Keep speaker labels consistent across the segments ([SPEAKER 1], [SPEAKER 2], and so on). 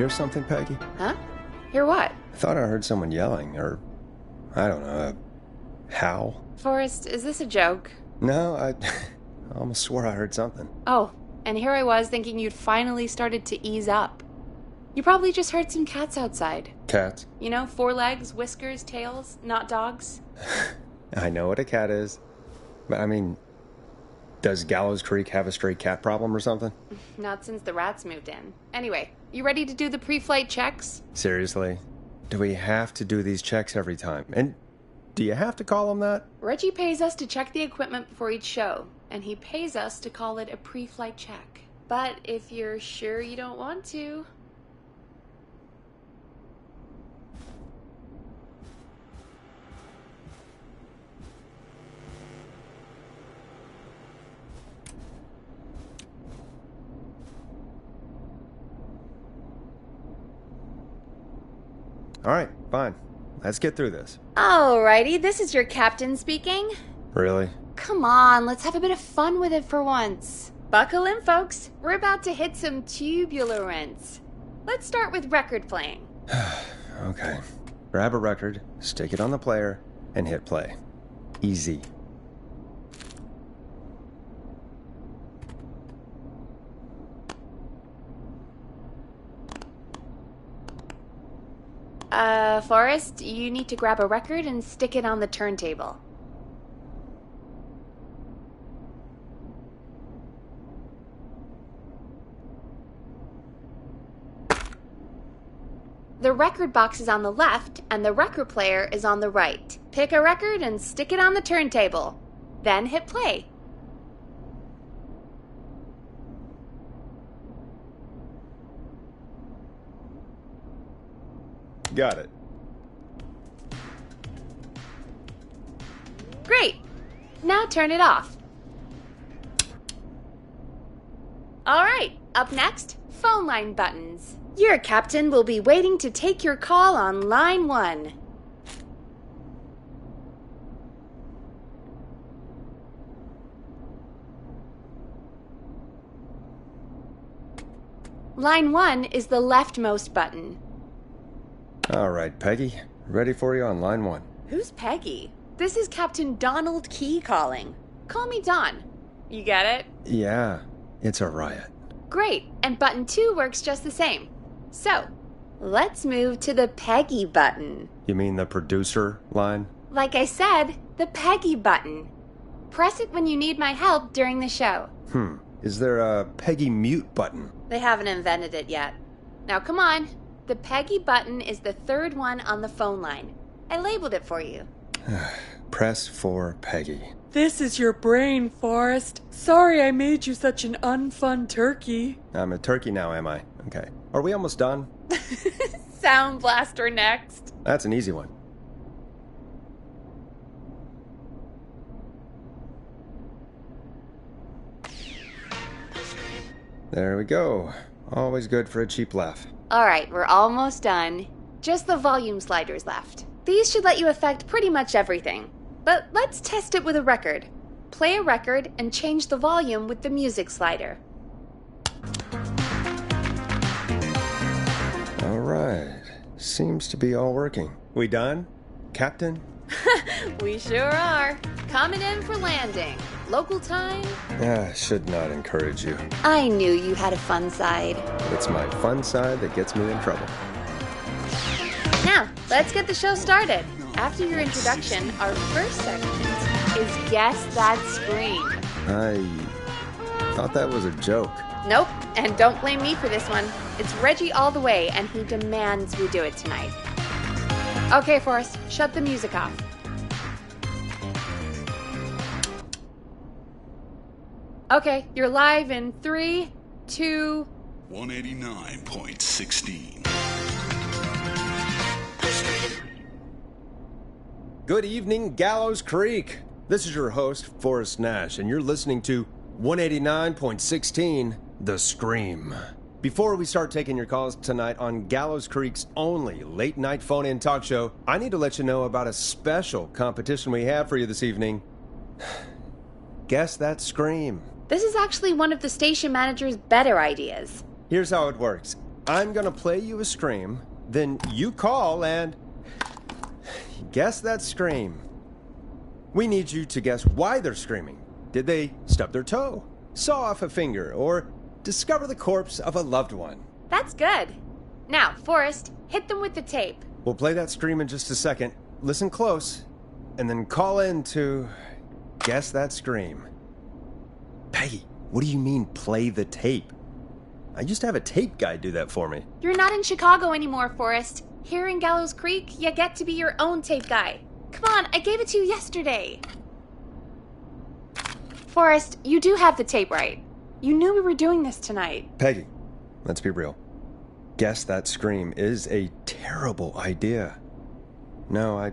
[SPEAKER 1] hear something, Peggy?
[SPEAKER 2] Huh? Hear what?
[SPEAKER 1] I thought I heard someone yelling, or, I don't know, a howl.
[SPEAKER 2] Forrest, is this a joke?
[SPEAKER 1] No, I almost swore I heard something.
[SPEAKER 2] Oh, and here I was thinking you'd finally started to ease up. You probably just heard some cats outside.
[SPEAKER 1] Cats?
[SPEAKER 2] You know, 4 legs, whiskers, tails, not dogs.
[SPEAKER 1] I know what a cat is. But, I mean, does Gallows Creek have a stray cat problem or something?
[SPEAKER 2] Not since the rats moved in. Anyway, you ready to do the pre-flight checks?
[SPEAKER 1] Seriously? Do we have to do these checks every time? And do you have to call them that?
[SPEAKER 2] Reggie pays us to check the equipment before each show, and he pays us to call it a pre-flight check. But if you're sure you don't want to...
[SPEAKER 1] All right, fine. Let's get through this.
[SPEAKER 2] Alrighty, this is your captain speaking.
[SPEAKER 1] Really?
[SPEAKER 2] Come on, let's have a bit of fun with it for once. Buckle in, folks. We're about to hit some tubular rents. Let's start with record playing.
[SPEAKER 1] Okay. Grab a record, stick it on the player, and hit play. Easy.
[SPEAKER 2] Forrest, you need to grab a record and stick it on the turntable. The record box is on the left, and the record player is on the right. Pick a record and stick it on the turntable. Then hit play.
[SPEAKER 1] Got it.
[SPEAKER 2] Great! Now turn it off. Alright, up next, phone line buttons. Your captain will be waiting to take your call on line 1. Line 1 is the leftmost button.
[SPEAKER 1] All right, Peggy. Ready for you on line 1.
[SPEAKER 2] Who's Peggy? This is Captain Donald Key calling. Call me Don. You get it?
[SPEAKER 1] Yeah, it's a riot.
[SPEAKER 2] Great, and button 2 works just the same. So, let's move to the Peggy button.
[SPEAKER 1] You mean the producer line?
[SPEAKER 2] Like I said, the Peggy button. Press it when you need my help during the show.
[SPEAKER 1] Is there a Peggy mute button?
[SPEAKER 2] They haven't invented it yet. Now come on. The Peggy button is the 3rd one on the phone line. I labeled it for you.
[SPEAKER 1] Press for Peggy.
[SPEAKER 3] This is your brain, Forrest. Sorry I made you such an unfun turkey.
[SPEAKER 1] I'm a turkey now, am I? Okay. Are we almost done?
[SPEAKER 2] Sound Blaster next.
[SPEAKER 1] That's an easy one. There we go. Always good for a cheap laugh.
[SPEAKER 2] Alright, we're almost done. Just the volume sliders left. These should let you affect pretty much everything. But let's test it with a record. Play a record and change the volume with the music slider.
[SPEAKER 1] All right. Seems to be all working. We done, Captain?
[SPEAKER 2] We sure are. Coming in for landing. Local time?
[SPEAKER 1] Should not encourage you.
[SPEAKER 2] I knew you had a fun side.
[SPEAKER 1] It's my fun side that gets me in trouble.
[SPEAKER 2] Now, let's get the show started. After your introduction, our first segment is Guess That Scream.
[SPEAKER 1] I thought that was a joke.
[SPEAKER 2] Nope, and don't blame me for this one. It's Reggie all the way, and he demands we do it tonight. Okay, Forrest, shut the music off. Okay, you're live in 3, 2...
[SPEAKER 4] 189.16.
[SPEAKER 1] Good evening, Gallows Creek. This is your host, Forrest Nash, and you're listening to 189.16, The Scream. Before we start taking your calls tonight on Gallows Creek's only late-night phone-in talk show, I need to let you know about a special competition we have for you this evening. Guess That Scream.
[SPEAKER 2] This is actually one of the station manager's better ideas.
[SPEAKER 1] Here's how it works. I'm gonna play you a scream, then you call and guess that scream. We need you to guess why they're screaming. Did they stub their toe, saw off a finger, or discover the corpse of a loved one?
[SPEAKER 2] That's good. Now, Forrest, hit them with the tape.
[SPEAKER 1] We'll play that scream in just a second. Listen close, and then call in to guess that scream. Peggy, what do you mean, play the tape? I used to have a tape guy do that for me.
[SPEAKER 2] You're not in Chicago anymore, Forrest. Here in Gallows Creek, you get to be your own tape guy. Come on, I gave it to you yesterday. Forrest, you do have the tape right. You knew we were doing this tonight.
[SPEAKER 1] Peggy, let's be real. Guess that scream is a terrible idea. No, I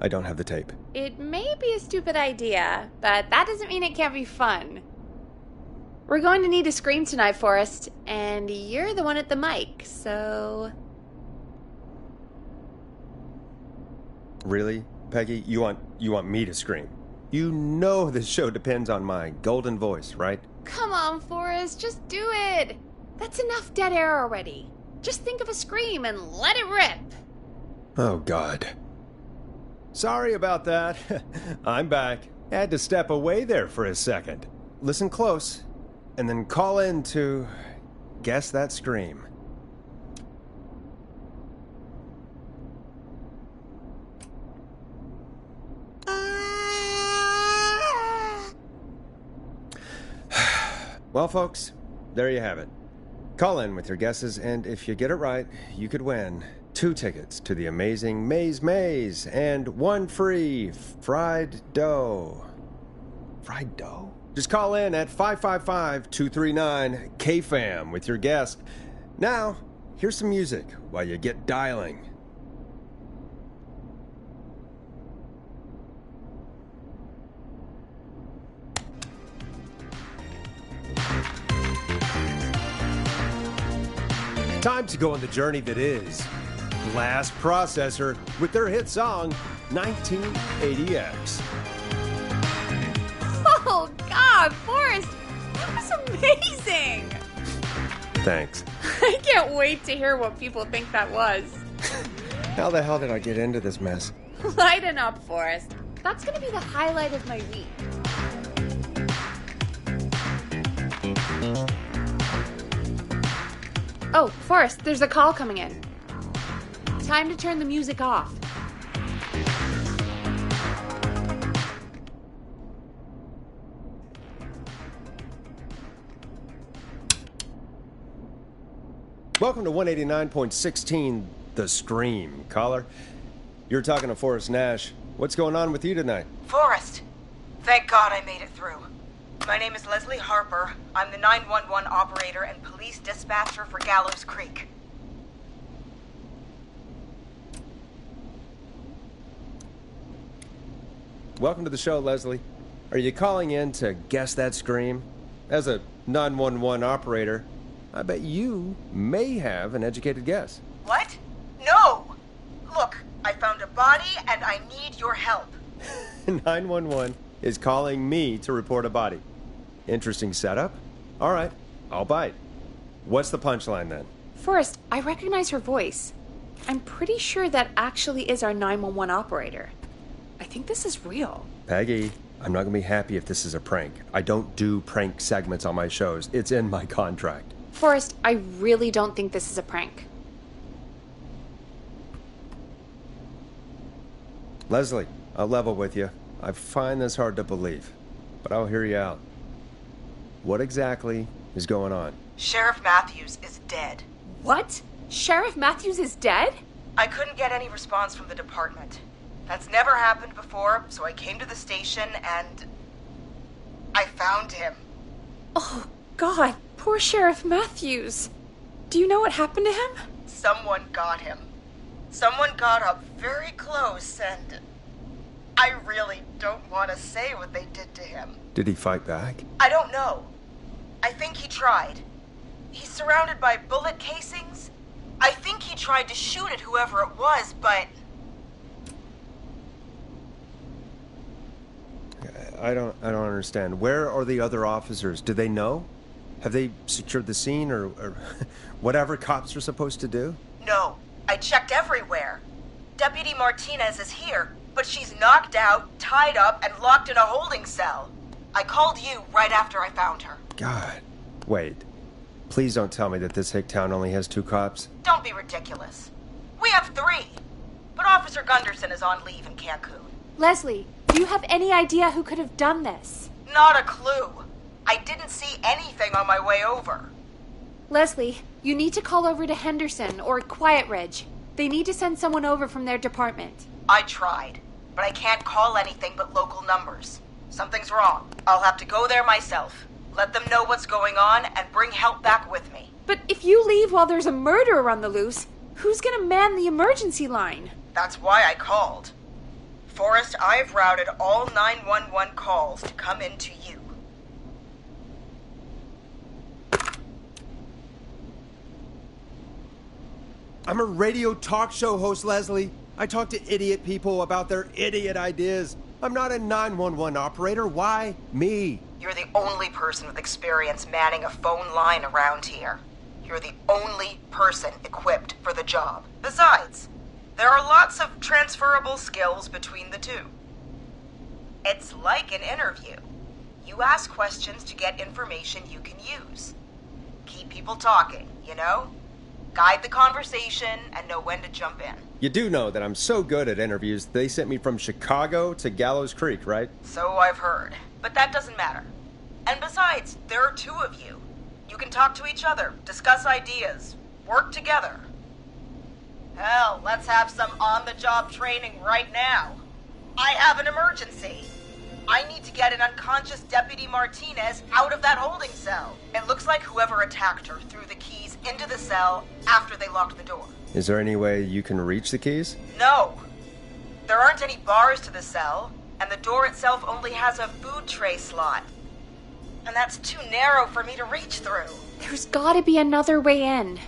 [SPEAKER 1] don't have the tape.
[SPEAKER 2] It may be a stupid idea, but that doesn't mean it can't be fun. We're going to need a scream tonight, Forrest, and you're the one at the mic, so...
[SPEAKER 1] Really, Peggy? You want me to scream? You know this show depends on my golden voice, right?
[SPEAKER 2] Come on, Forrest, just do it. That's enough dead air already. Just think of a scream and let it rip.
[SPEAKER 1] Oh, God. Sorry about that. I'm back. Had to step away there for a second. Listen close, and then call in to guess that scream. Well, folks, there you have it. Call in with your guesses, and if you get it right, you could win 2 tickets to the amazing Maze and 1 free fried dough. Fried dough? Just call in at 555-239-KFAM with your guess. Now, here's some music while you get dialing. Time to go on the journey that is Blast Processor with their hit song 1980X.
[SPEAKER 2] Oh, God, Forrest, that was amazing.
[SPEAKER 1] Thanks.
[SPEAKER 2] I can't wait to hear what people think that was.
[SPEAKER 1] How the hell did I get into this mess?
[SPEAKER 2] Lighten up, Forrest. That's going to be the highlight of my week. Oh, Forrest, there's a call coming in. Time to turn the music off.
[SPEAKER 1] Welcome to 189.16, The Scream. Caller, you're talking to Forrest Nash. What's going on with you tonight?
[SPEAKER 4] Forrest! Thank God I made it through. My name is Leslie Harper. I'm the 911 operator and police dispatcher for Gallows Creek.
[SPEAKER 1] Welcome to the show, Leslie. Are you calling in to guess that scream? As a 911 operator, I bet you may have an educated guess.
[SPEAKER 4] What? No! Look, I found a body and I need your help.
[SPEAKER 1] 911 is calling me to report a body. Interesting setup. All right, I'll bite. What's the punchline then?
[SPEAKER 2] Forrest, I recognize her voice. I'm pretty sure that actually is our 911 operator. I think this is real.
[SPEAKER 1] Peggy, I'm not going to be happy if this is a prank. I don't do prank segments on my shows. It's in my contract.
[SPEAKER 2] Forrest, I really don't think this is a prank.
[SPEAKER 1] Leslie, I'll level with you. I find this hard to believe, but I'll hear you out. What exactly is going on?
[SPEAKER 4] Sheriff Matthews is dead.
[SPEAKER 2] What? Sheriff Matthews is dead?
[SPEAKER 4] I couldn't get any response from the department. That's never happened before, so I came to the station and I found him.
[SPEAKER 2] Oh, God, poor Sheriff Matthews. Do you know what happened to him?
[SPEAKER 4] Someone got him. Someone got up very close and I really don't want to say what they did to him.
[SPEAKER 1] Did he fight back?
[SPEAKER 4] I don't know. I think he tried. He's surrounded by bullet casings. I think he tried to shoot at whoever it was, but...
[SPEAKER 1] I don't understand. Where are the other officers? Do they know? Have they secured the scene or whatever cops are supposed to do?
[SPEAKER 4] No, I checked everywhere. Deputy Martinez is here, but she's knocked out, tied up, and locked in a holding cell. I called you right after I found her.
[SPEAKER 1] God. Wait. Please don't tell me that this hick town only has 2 cops.
[SPEAKER 4] Don't be ridiculous. We have 3. But Officer Gunderson is on leave in Cancun.
[SPEAKER 2] Leslie, do you have any idea who could have done this?
[SPEAKER 4] Not a clue. I didn't see anything on my way over.
[SPEAKER 2] Leslie, you need to call over to Henderson or Quiet Ridge. They need to send someone over from their department.
[SPEAKER 4] I tried, but I can't call anything but local numbers. Something's wrong. I'll have to go there myself. Let them know what's going on and bring help back with me.
[SPEAKER 2] But if you leave while there's a murderer on the loose, who's gonna man the emergency line?
[SPEAKER 4] That's why I called. Forrest, I've routed all 911 calls to come in to you.
[SPEAKER 1] I'm a radio talk show host, Leslie. I talk to idiot people about their idiot ideas. I'm not a 911 operator. Why me?
[SPEAKER 4] You're the only person with experience manning a phone line around here. You're the only person equipped for the job. Besides, there are lots of transferable skills between the two. It's like an interview. You ask questions to get information you can use. Keep people talking, you know? Guide the conversation and know when to jump in.
[SPEAKER 1] You do know that I'm so good at interviews, they sent me from Chicago to Gallows Creek, right?
[SPEAKER 4] So I've heard. But that doesn't matter. And besides, there are 2 of you. You can talk to each other, discuss ideas, work together. Hell, let's have some on-the-job training right now. I have an emergency. I need to get an unconscious Deputy Martinez out of that holding cell. It looks like whoever attacked her threw the keys into the cell after they locked the door.
[SPEAKER 1] Is there any way you can reach the keys?
[SPEAKER 4] No. There aren't any bars to the cell, and the door itself only has a food tray slot. And that's too narrow for me to reach through.
[SPEAKER 2] There's gotta be another way in.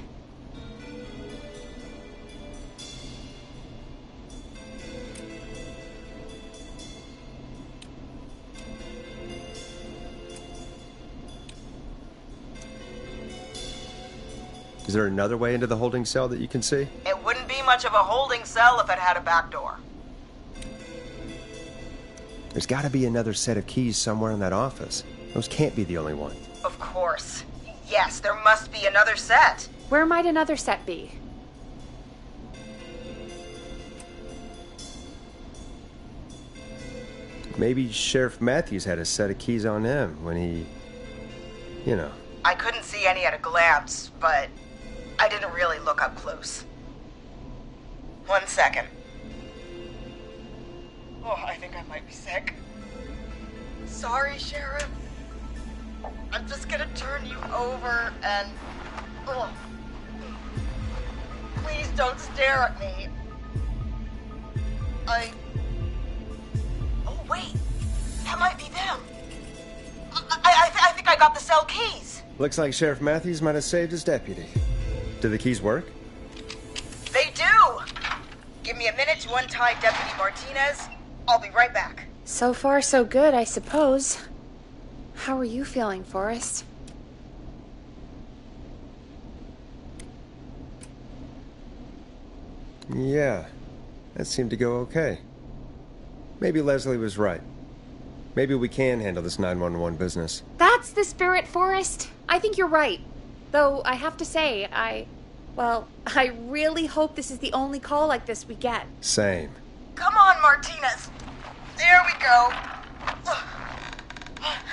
[SPEAKER 1] Is there another way into the holding cell that you can see?
[SPEAKER 4] It wouldn't be much of a holding cell if it had a back door.
[SPEAKER 1] There's got to be another set of keys somewhere in that office. Those can't be the only one.
[SPEAKER 4] Of course. Yes, there must be another set.
[SPEAKER 2] Where might another set be?
[SPEAKER 1] Maybe Sheriff Matthews had a set of keys on him when he... you know.
[SPEAKER 4] I couldn't see any at a glance, but I didn't really look up close. 1 second. Oh, I think I might be sick. Sorry, Sheriff. I'm just gonna turn you over and... Oh. Please don't stare at me. Oh, wait. That might be them. I think I got the cell keys.
[SPEAKER 1] Looks like Sheriff Matthews might have saved his deputy. Do the keys work?
[SPEAKER 4] They do! Give me a minute to untie Deputy Martinez. I'll be right back.
[SPEAKER 2] So far, so good, I suppose. How are you feeling, Forrest?
[SPEAKER 1] Yeah, that seemed to go okay. Maybe Leslie was right. Maybe we can handle this 911 business.
[SPEAKER 2] That's the spirit, Forrest. I think you're right. Though, I have to say, I really hope this is the only call like this we get.
[SPEAKER 1] Same.
[SPEAKER 4] Come on, Martinez. There we go.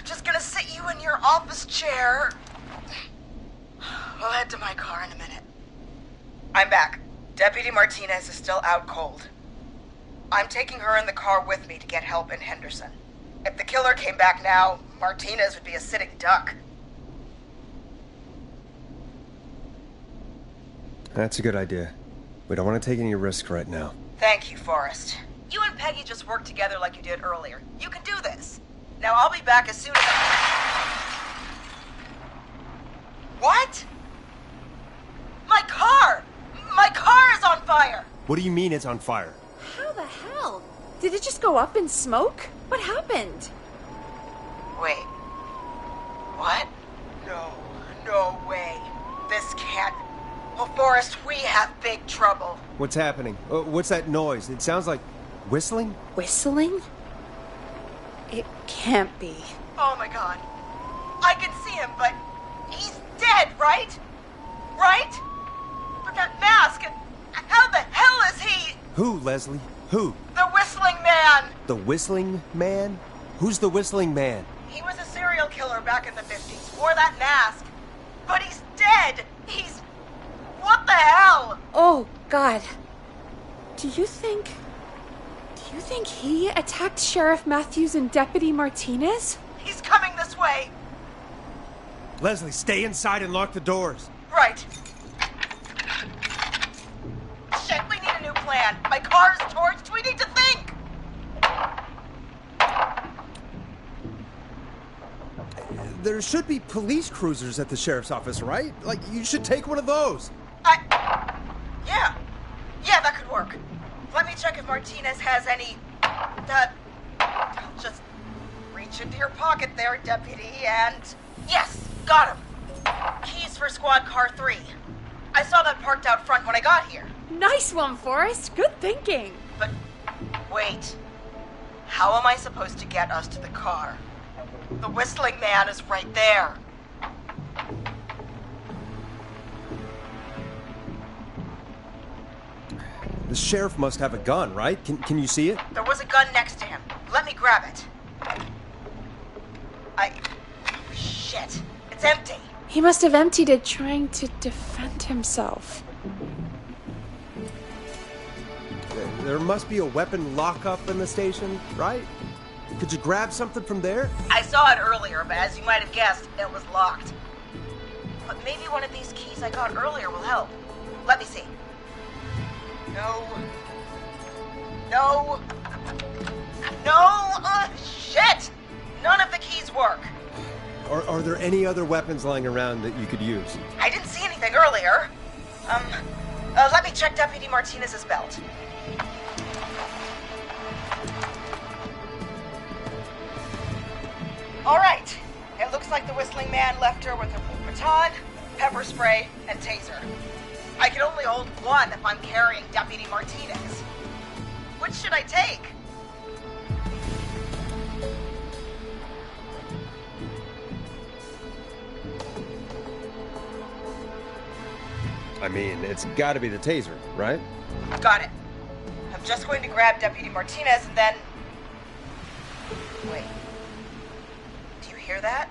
[SPEAKER 4] Just gonna sit you in your office chair. We'll head to my car in a minute. I'm back. Deputy Martinez is still out cold. I'm taking her in the car with me to get help in Henderson. If the killer came back now, Martinez would be a sitting duck.
[SPEAKER 1] That's a good idea. We don't want to take any risks right now.
[SPEAKER 4] Thank you, Forrest. You and Peggy just worked together like you did earlier. You can do this. Now I'll be back as soon as What? My car! My car is on fire!
[SPEAKER 1] What do you mean it's on fire?
[SPEAKER 2] How the hell? Did it just go up in smoke? What happened?
[SPEAKER 4] Wait. What?
[SPEAKER 1] No.
[SPEAKER 4] have big trouble.
[SPEAKER 1] What's happening? What's that noise? It sounds like whistling?
[SPEAKER 2] Whistling? It can't be.
[SPEAKER 4] Oh my god. I can see him, but he's dead, right? Right? But that mask, how the hell is he?
[SPEAKER 1] Who, Leslie? Who?
[SPEAKER 4] The Whistling Man!
[SPEAKER 1] The Whistling Man? Who's the Whistling Man?
[SPEAKER 4] He was a serial killer back in the 50s, wore that mask. But he's dead! He's... What the hell?
[SPEAKER 2] Oh, God. Do you think he attacked Sheriff Matthews and Deputy Martinez?
[SPEAKER 4] He's coming this way.
[SPEAKER 1] Leslie, stay inside and lock the doors.
[SPEAKER 4] Right. Shit, we need a new plan. My car's torched. We need to think.
[SPEAKER 1] There should be police cruisers at the sheriff's office, right? Like, you should take one of those.
[SPEAKER 4] Yeah. Yeah, that could work. Let me check if Martinez has any... Just reach into your pocket there, Deputy, and... Yes, got him. Keys for Squad Car 3. I saw that parked out front when I got here.
[SPEAKER 2] Nice one, Forrest. Good thinking.
[SPEAKER 4] But wait. How am I supposed to get us to the car? The Whistling Man is right there.
[SPEAKER 1] The sheriff must have a gun, right? Can you see it?
[SPEAKER 4] There was a gun next to him. Let me grab it. Shit. It's empty.
[SPEAKER 2] He must have emptied it trying to defend himself.
[SPEAKER 1] There must be a weapon lockup in the station, right? Could you grab something from there?
[SPEAKER 4] I saw it earlier, but as you might have guessed, it was locked. But maybe one of these keys I got earlier will help. Let me see. No. No. No! Shit! None of the keys work.
[SPEAKER 1] Are there any other weapons lying around that you could use?
[SPEAKER 4] I didn't see anything earlier. Let me check Deputy Martinez's belt. All right. It looks like the Whistling Man left her with her baton, pepper spray, and taser. I can only hold one if I'm carrying Deputy Martinez. Which should I take?
[SPEAKER 1] I mean, it's gotta be the taser, right?
[SPEAKER 4] Got it. I'm just going to grab Deputy Martinez and then... Wait. Do you hear that?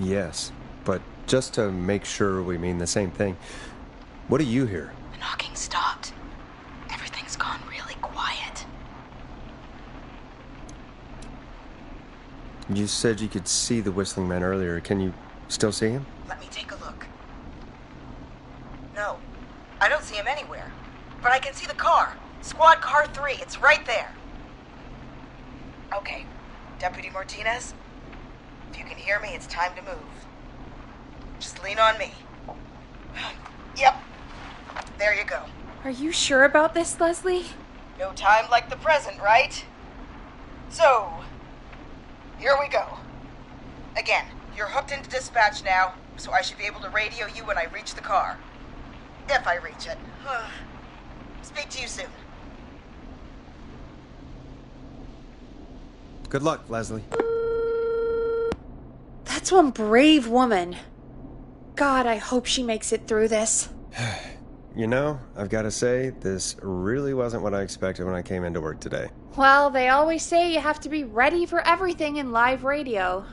[SPEAKER 1] Yes, but just to make sure we mean the same thing, what do you hear?
[SPEAKER 4] The knocking stopped. Everything's gone really quiet.
[SPEAKER 1] You said you could see the Whistling Man earlier. Can you still see him?
[SPEAKER 4] Let me take a look. No, I don't see him anywhere. But I can see the car. Squad Car 3, it's right there. Okay, Deputy Martinez, if you can hear me, it's time to move. Just lean on me. Yep, there you go.
[SPEAKER 2] Are you sure about this, Leslie?
[SPEAKER 4] No time like the present, right? So, here we go. Again, you're hooked into dispatch now, so I should be able to radio you when I reach the car. If I reach it. Speak to you soon.
[SPEAKER 1] Good luck, Leslie.
[SPEAKER 2] That's one brave woman. God, I hope she makes it through this.
[SPEAKER 1] You know, I've got to say, this really wasn't what I expected when I came into work today.
[SPEAKER 2] Well, they always say you have to be ready for everything in live radio.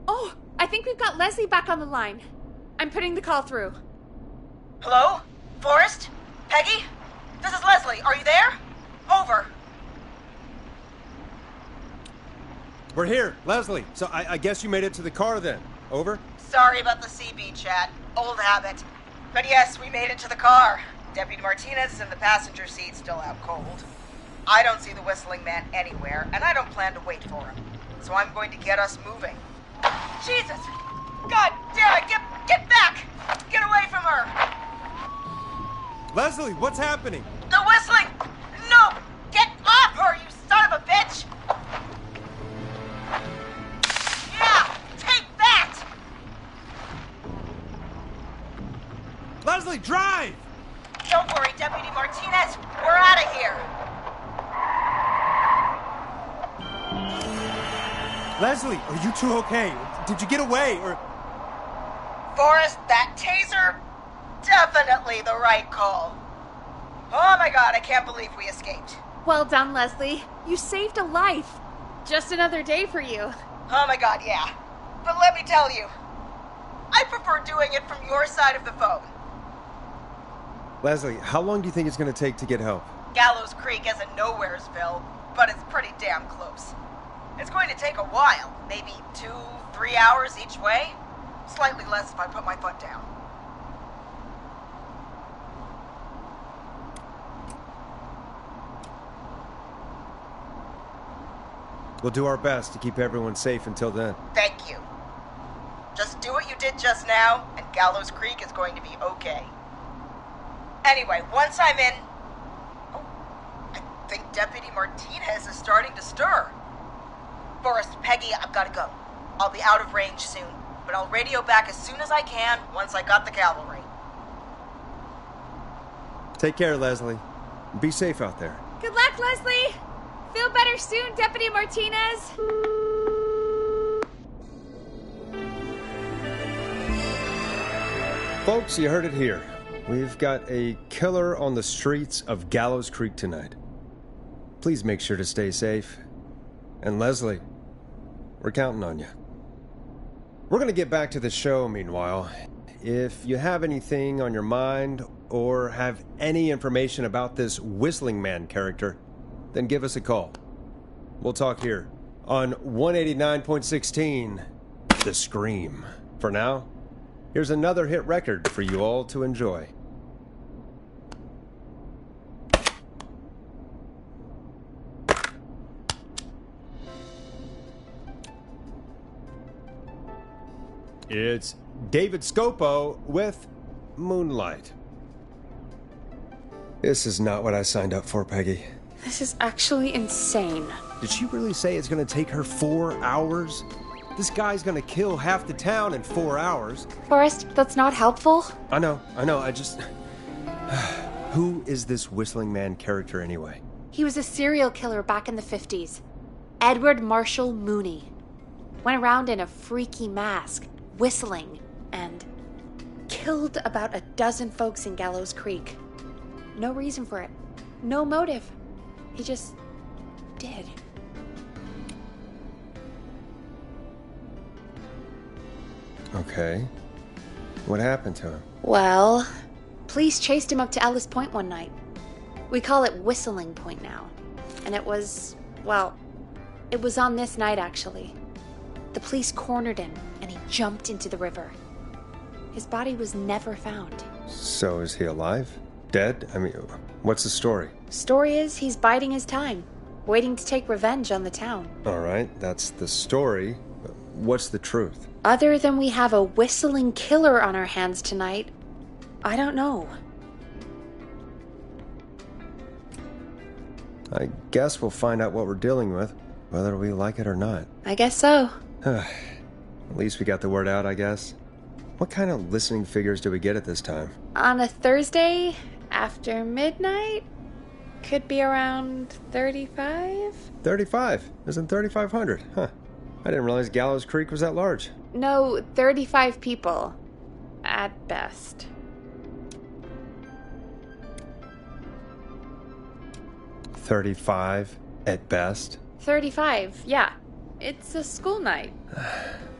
[SPEAKER 2] Oh, I think we've got Leslie back on the line. I'm putting the call through.
[SPEAKER 4] Hello? Forrest? Peggy? This is Leslie. Are you there? Over.
[SPEAKER 1] We're here, Leslie. So I guess you made it to the car then. Over?
[SPEAKER 4] Sorry about the CB chat. Old habit. But yes, we made it to the car. Deputy Martinez is in the passenger seat, still out cold. I don't see the Whistling Man anywhere, and I don't plan to wait for him. So I'm going to get us moving. Jesus! God damn it! Get back! Get away from her!
[SPEAKER 1] Leslie, what's happening?
[SPEAKER 4] The Whistling! No! Get off her, you son of a bitch! Yeah! Take that!
[SPEAKER 1] Leslie, drive!
[SPEAKER 4] Don't worry, Deputy Martinez. We're out of here.
[SPEAKER 1] Leslie, are you two okay? Did you get away, or...
[SPEAKER 4] Forrest, that taser? Definitely the right call. Oh my god, I can't believe we escaped.
[SPEAKER 2] Well done, Leslie. You saved a life. Just another day for you.
[SPEAKER 4] Oh my god, yeah. But let me tell you, I prefer doing it from your side of the phone.
[SPEAKER 1] Leslie, how long do you think it's going to take to get help?
[SPEAKER 4] Gallows Creek isn't Nowheresville, but it's pretty damn close. It's going to take a while, maybe 2-3 hours each way. Slightly less if I put my foot down.
[SPEAKER 1] We'll do our best to keep everyone safe until then.
[SPEAKER 4] Thank you. Just do what you did just now, and Gallows Creek is going to be okay. Anyway, once I'm in... Oh, I think Deputy Martinez is starting to stir. Forrest, Peggy, I've got to go. I'll be out of range soon, but I'll radio back as soon as I can once I got the cavalry.
[SPEAKER 1] Take care, Leslie. Be safe out there.
[SPEAKER 2] Good luck, Leslie. Feel better soon, Deputy Martinez.
[SPEAKER 1] Folks, you heard it here. We've got a killer on the streets of Gallows Creek tonight. Please make sure to stay safe. And Leslie, we're counting on you. We're going to get back to the show meanwhile. If you have anything on your mind or have any information about this Whistling Man character, then give us a call. We'll talk here on 189.16, The Scream. For now, here's another hit record for you all to enjoy. It's David Scopo with Moonlight. This is not what I signed up for, Peggy.
[SPEAKER 2] This is actually insane.
[SPEAKER 1] Did she really say it's going to take her 4 hours? This guy's going to kill half the town in 4 hours.
[SPEAKER 2] Forrest, that's not helpful.
[SPEAKER 1] I know, I just... Who is this Whistling Man character anyway?
[SPEAKER 2] He was a serial killer back in the 50s. Edward Marshall Mooney. Went around in a freaky mask, whistling, and killed about a dozen folks in Gallows Creek. No reason for it. No motive. He just did.
[SPEAKER 1] Okay. What happened to him?
[SPEAKER 2] Well, police chased him up to Ellis Point one night. We call it Whistling Point now. And it was on this night actually. The police cornered him and he jumped into the river. His body was never found.
[SPEAKER 1] So is he alive? Dead? I mean, what's the story?
[SPEAKER 2] Story is he's biding his time, waiting to take revenge on the town.
[SPEAKER 1] All right, that's the story. What's the truth?
[SPEAKER 2] Other than we have a whistling killer on our hands tonight, I don't know.
[SPEAKER 1] I guess we'll find out what we're dealing with, whether we like it or not.
[SPEAKER 2] I guess so.
[SPEAKER 1] At least we got the word out, I guess. What kind of listening figures do we get at this time?
[SPEAKER 2] On a Thursday, after midnight, could be around 35?
[SPEAKER 1] 35? Isn't 3,500? Huh. I didn't realize Gallows Creek was that large.
[SPEAKER 2] No, 35 people. At best.
[SPEAKER 1] 35 at best?
[SPEAKER 2] 35, yeah. It's a school night.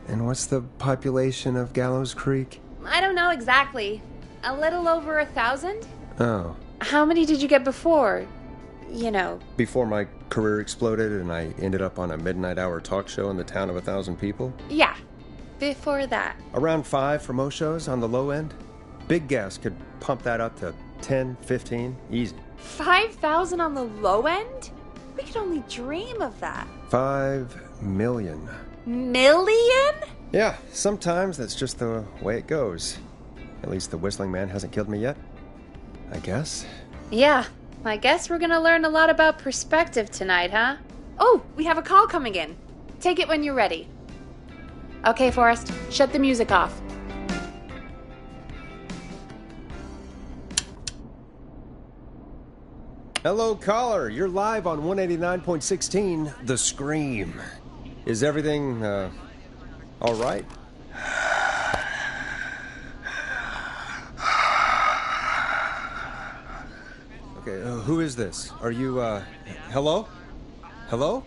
[SPEAKER 1] And what's the population of Gallows Creek?
[SPEAKER 2] I don't know exactly. A little over 1,000?
[SPEAKER 1] Oh.
[SPEAKER 2] How many did you get before? You know.
[SPEAKER 1] Before my career exploded and I ended up on a midnight hour talk show in the town of 1,000 people?
[SPEAKER 2] Yeah. Before that.
[SPEAKER 1] Around 5 for most shows on the low end. Big gas could pump that up to 10, 15, easy.
[SPEAKER 2] 5,000 on the low end? We could only dream of that.
[SPEAKER 1] 5 million.
[SPEAKER 2] Million?
[SPEAKER 1] Yeah, sometimes that's just the way it goes. At least the Whistling Man hasn't killed me yet. I guess.
[SPEAKER 2] Yeah, I guess we're gonna learn a lot about perspective tonight, huh? Oh, we have a call coming in. Take it when you're ready. Okay, Forrest, shut the music off.
[SPEAKER 1] Hello, caller. You're live on 189.16, The Scream. Is everything, all right? Okay, who is this? Are you, hello? Hello?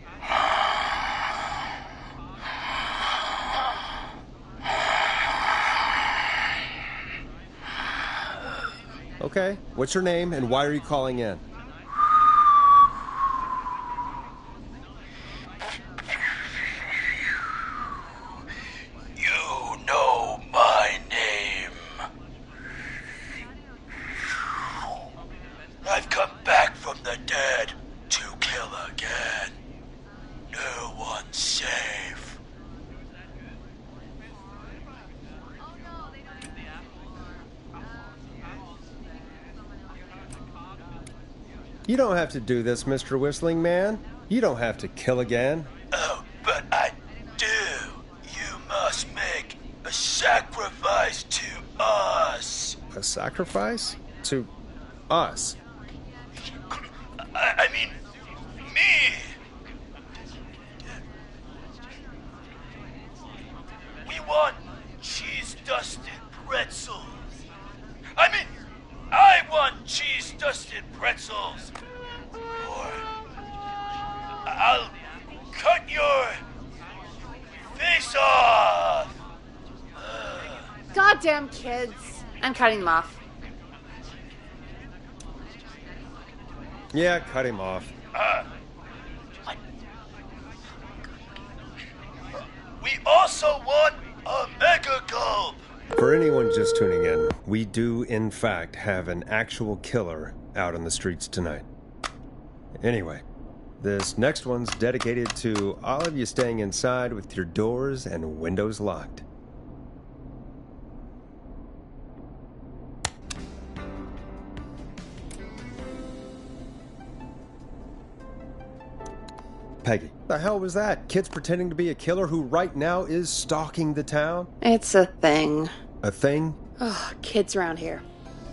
[SPEAKER 1] Okay, what's your name and why are you calling in?
[SPEAKER 5] You know my name. I've come back from the dead to kill again. No one's safe.
[SPEAKER 1] You don't have to do this, Mr. Whistling Man. You don't have to kill again.
[SPEAKER 5] Oh, but I do. You must make a sacrifice to us.
[SPEAKER 1] A sacrifice? To us?
[SPEAKER 5] I mean, me. We want cheese-dusted pretzels. I want cheese-dusted pretzels. Or I'll cut your face off.
[SPEAKER 2] Goddamn kids. I'm cutting them off.
[SPEAKER 1] Yeah, cut him off.
[SPEAKER 5] We also want a mega gulp.
[SPEAKER 1] For anyone just tuning in, we do, in fact, have an actual killer out on the streets tonight. Anyway, this next one's dedicated to all of you staying inside with your doors and windows locked. Peggy, the hell was that? Kids pretending to be a killer who right now is stalking the town?
[SPEAKER 2] It's a thing.
[SPEAKER 1] A thing?
[SPEAKER 2] Oh, kids around here.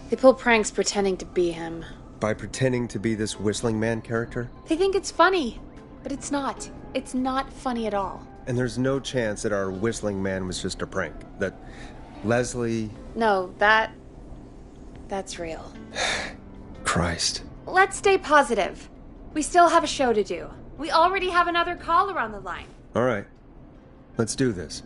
[SPEAKER 2] They pull pranks pretending to be him.
[SPEAKER 1] By pretending to be this Whistling Man character?
[SPEAKER 2] They think it's funny, but it's not. It's not funny at all.
[SPEAKER 1] And there's no chance that our Whistling Man was just a prank. That Leslie...
[SPEAKER 2] No, that's real.
[SPEAKER 1] Christ.
[SPEAKER 2] Let's stay positive. We still have a show to do. We already have another caller on the line.
[SPEAKER 1] All right. Let's do this.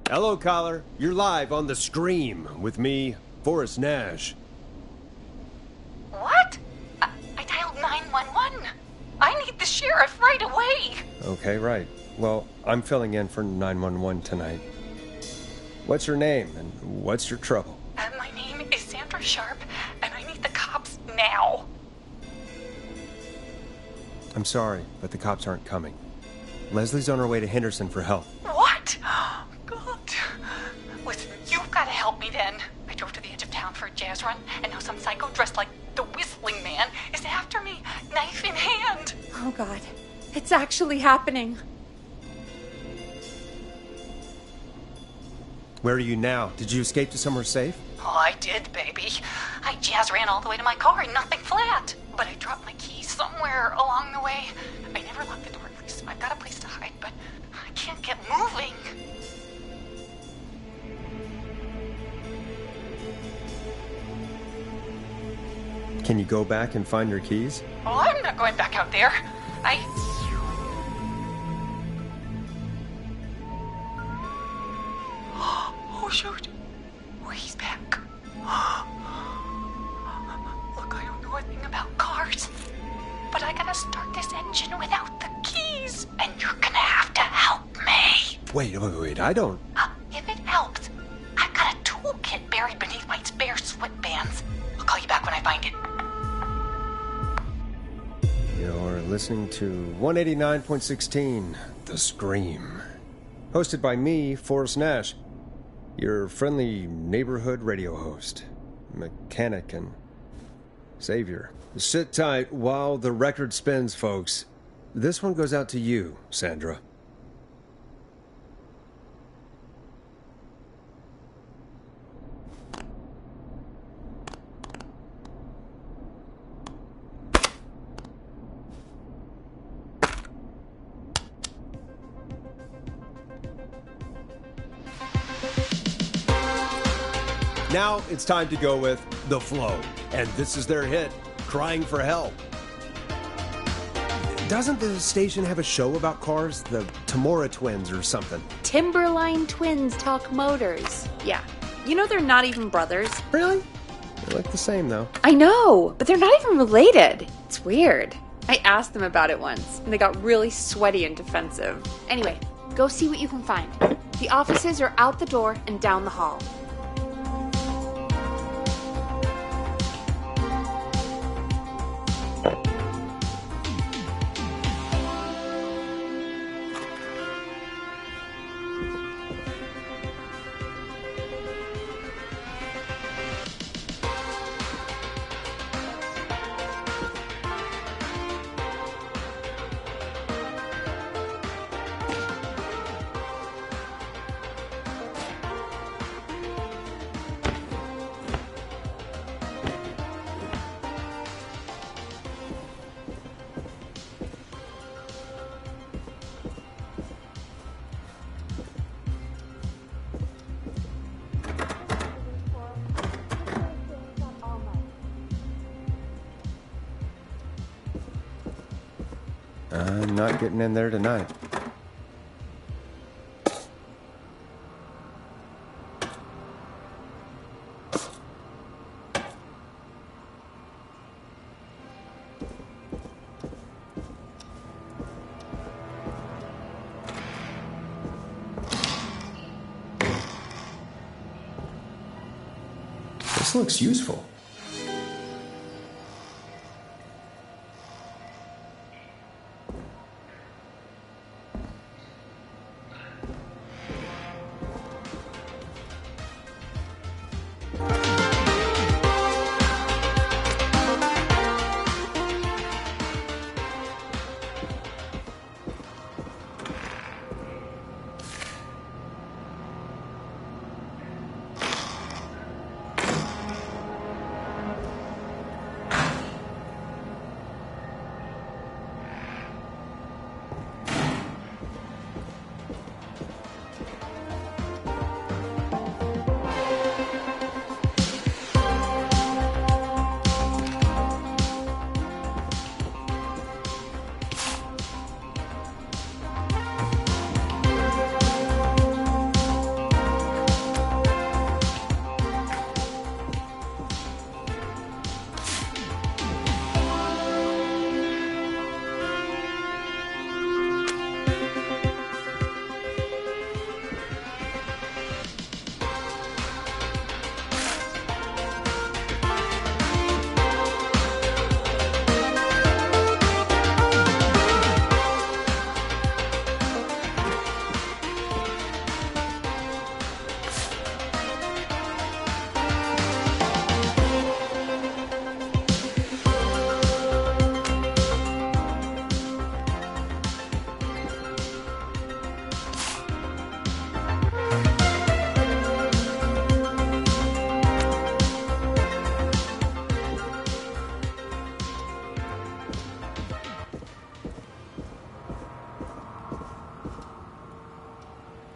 [SPEAKER 1] Hello, caller. You're live on The Scream with me, Forrest Nash.
[SPEAKER 4] What? I dialed 911. I need the sheriff right away.
[SPEAKER 1] Okay, right. Well, I'm filling in for 911 tonight. What's your name and what's your trouble?
[SPEAKER 4] My name is Sandra Sharp, and I need the cops now.
[SPEAKER 1] I'm sorry, but the cops aren't coming. Leslie's on her way to Henderson for help.
[SPEAKER 4] What? God. Listen, you've got to help me then. I drove to the edge of town for a jazz run, and now some psycho dressed like the Whistling Man is after me, knife in hand.
[SPEAKER 2] Oh, God. It's actually happening.
[SPEAKER 1] Where are you now? Did you escape to somewhere safe?
[SPEAKER 4] Oh, I did, baby. I jazz ran all the way to my car and nothing flat. But I dropped my keys somewhere along the way. I never locked the door, at least I've got a place to hide, but I can't get moving.
[SPEAKER 1] Can you go back and find your keys?
[SPEAKER 4] Oh, I'm not going back out there. Oh, shoot. Oh, he's back. Look, I don't know a thing about cars, but I gotta start this engine without the keys, and you're gonna have to help me.
[SPEAKER 1] Wait, I don't...
[SPEAKER 4] If it helps, I've got a toolkit buried beneath my spare sweatbands. I'll call you back when I find it.
[SPEAKER 1] You're listening to 189.16, The Scream. Hosted by me, Forrest Nash, your friendly neighborhood radio host, mechanic and savior. Sit tight while the record spins, folks. This one goes out to you, Sandra. Now it's time to go with The Flow. And this is their hit, Crying for Help. Doesn't the station have a show about cars? The Tamora twins or something?
[SPEAKER 2] Timberline twins talk motors. Yeah. You know they're not even brothers.
[SPEAKER 1] Really? They look the same, though.
[SPEAKER 2] I know, but they're not even related. It's weird. I asked them about it once, and they got really sweaty and defensive. Anyway, go see what you can find. The offices are out the door and down the hall.
[SPEAKER 1] I'm not getting in there tonight. This looks useful.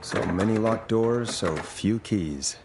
[SPEAKER 1] So many locked doors, so few keys.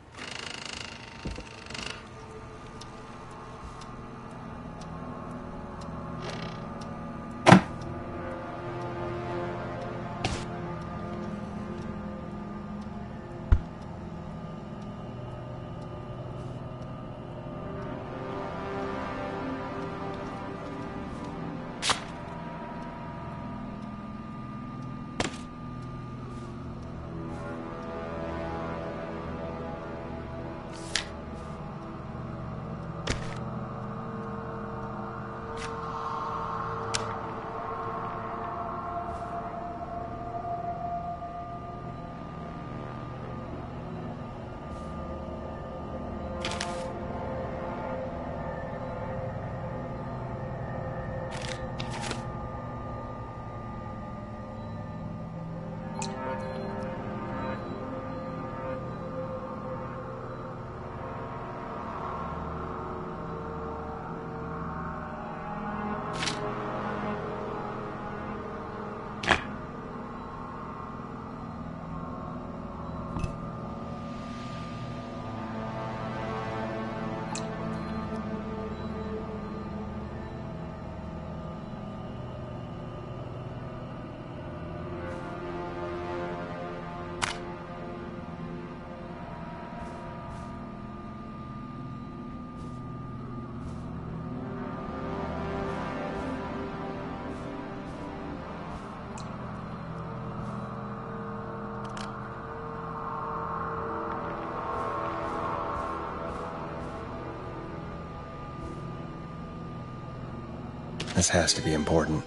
[SPEAKER 1] This has to be important.